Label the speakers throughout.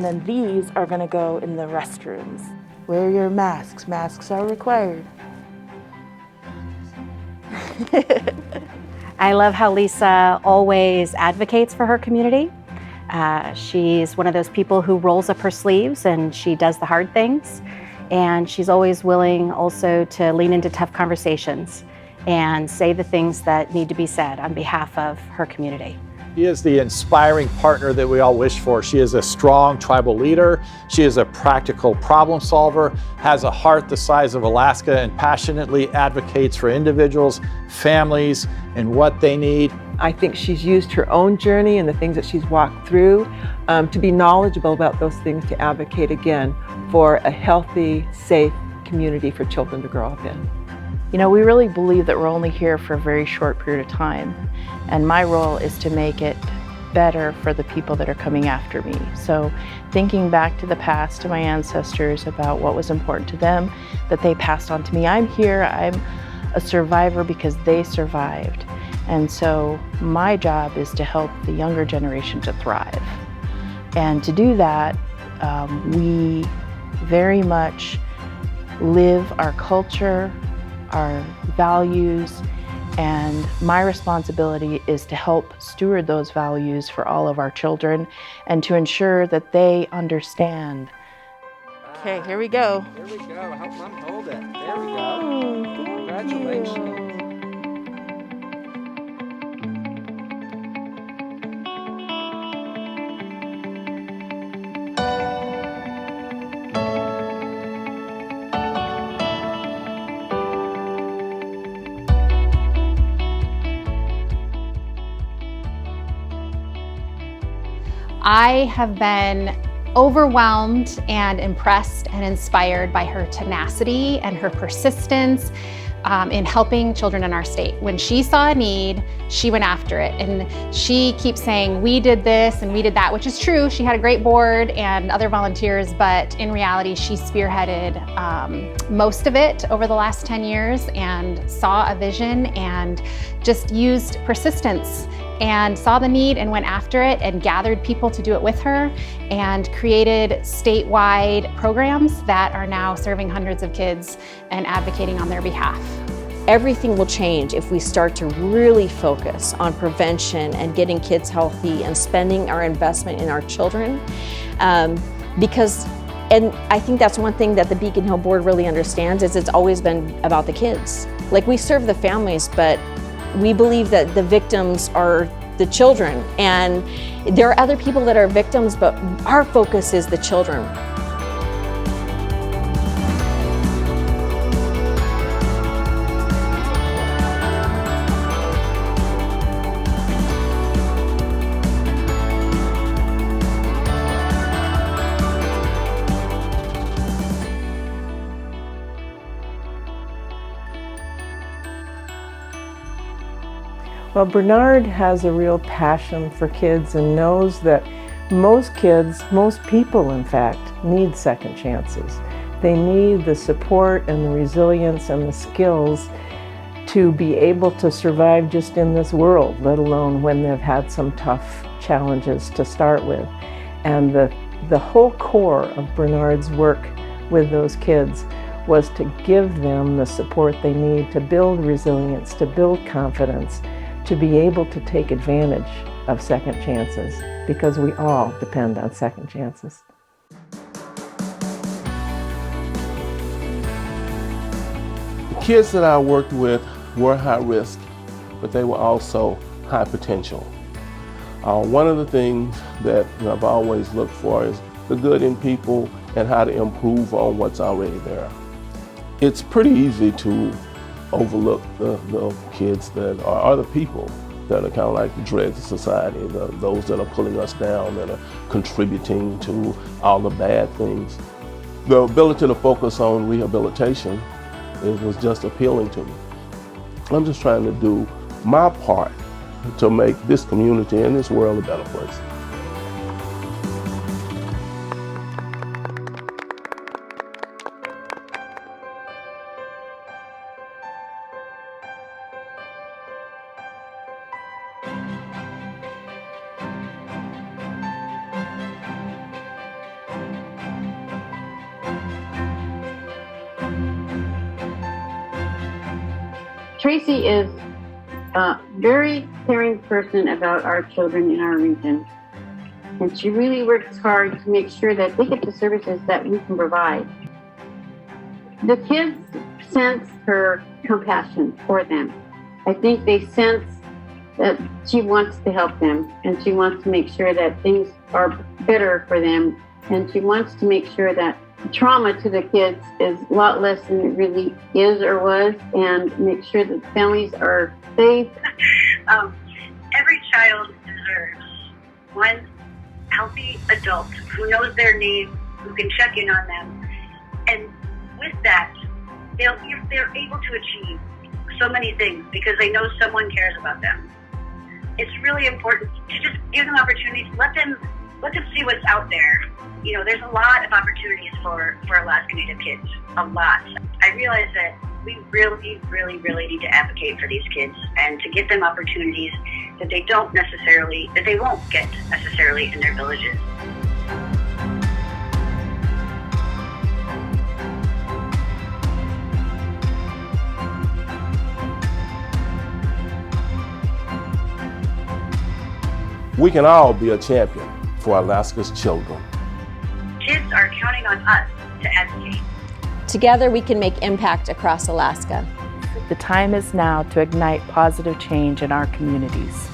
Speaker 1: then these are gonna go in the restrooms. Wear your masks. Masks are required.
Speaker 2: I love how Lisa always advocates for her community. She's one of those people who rolls up her sleeves and she does the hard things. And she's always willing also to lean into tough conversations and say the things that need to be said on behalf of her community.
Speaker 3: She is the inspiring partner that we all wish for. She is a strong tribal leader. She is a practical problem solver, has a heart the size of Alaska, and passionately advocates for individuals, families, and what they need.
Speaker 4: I think she's used her own journey and the things that she's walked through to be knowledgeable about those things, to advocate again for a healthy, safe community for children to grow up in.
Speaker 1: You know, we really believe that we're only here for a very short period of time. And my role is to make it better for the people that are coming after me. So thinking back to the past, to my ancestors, about what was important to them, that they passed on to me. I'm here, I'm a survivor because they survived. And so my job is to help the younger generation to thrive. And to do that, we very much live our culture, our values, and my responsibility is to help steward those values for all of our children and to ensure that they understand. Okay, here we go.
Speaker 5: Here we go. Help Mom hold it. There we go. Congratulations.
Speaker 6: I have been overwhelmed and impressed and inspired by her tenacity and her persistence in helping children in our state. When she saw a need, she went after it. And she keeps saying, we did this and we did that, which is true. She had a great board and other volunteers, but in reality, she spearheaded most of it over the last 10 years and saw a vision and just used persistence and saw the need and went after it and gathered people to do it with her and created statewide programs that are now serving hundreds of kids and advocating on their behalf.
Speaker 7: Everything will change if we start to really focus on prevention and getting kids healthy and spending our investment in our children. And I think that's one thing that the Beacon Hill Board really understands is it's always been about the kids. Like, we serve the families, but we believe that the victims are the children, and there are other people that are victims, but our focus is the children.
Speaker 4: Well, Bernard has a real passion for kids and knows that most kids, most people in fact, need second chances. They need the support and the resilience and the skills to be able to survive just in this world, let alone when they've had some tough challenges to start with. And the whole core of Bernard's work with those kids was to give them the support they need to build resilience, to build confidence, to be able to take advantage of second chances, because we all depend on second chances.
Speaker 8: The kids that I worked with were high risk, but they were also high potential. One of the things that I've always looked for is the good in people and how to improve on what's already there. It's pretty easy to overlook the kids that are other people that are kind of like the dregs of society, those that are pulling us down, that are contributing to all the bad things. The ability to focus on rehabilitation, it was just appealing to me. I'm just trying to do my part to make this community and this world a better place.
Speaker 9: Tracy is a very caring person about our children in our region. And she really works hard to make sure that they get the services that we can provide. The kids sense her compassion for them. I think they sense that she wants to help them, and she wants to make sure that things are better for them, and she wants to make sure that trauma to the kids is a lot less than it really is or was, and make sure that families are safe.
Speaker 10: Every child deserves one healthy adult who knows their needs, who can check in on them, and with that, they're able to achieve so many things because they know someone cares about them. It's really important to just give them opportunities, let them see what's out there. You know, there's a lot of opportunities for Alaska Native kids, a lot. I realize that we really, really, really need to advocate for these kids and to give them opportunities that they won't get necessarily in their villages.
Speaker 8: We can all be a champion for Alaska's children.
Speaker 10: Kids are counting on us to advocate.
Speaker 7: Together we can make impact across Alaska.
Speaker 1: The time is now to ignite positive change in our communities.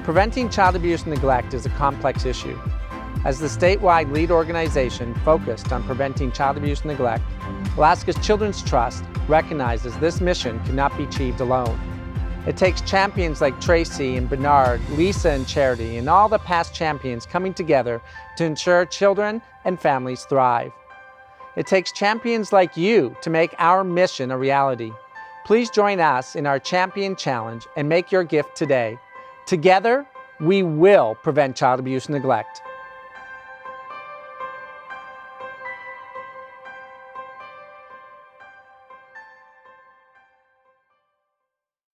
Speaker 5: Preventing child abuse and neglect is a complex issue. As the statewide lead organization focused on preventing child abuse and neglect, Alaska's Children's Trust recognizes this mission cannot be achieved alone. It takes champions like Tracy and Bernard, Lisa and Charity, and all the past champions coming together to ensure children and families thrive. It takes champions like you to make our mission a reality. Please join us in our Champion Challenge and make your gift today. Together, we will prevent child abuse and neglect.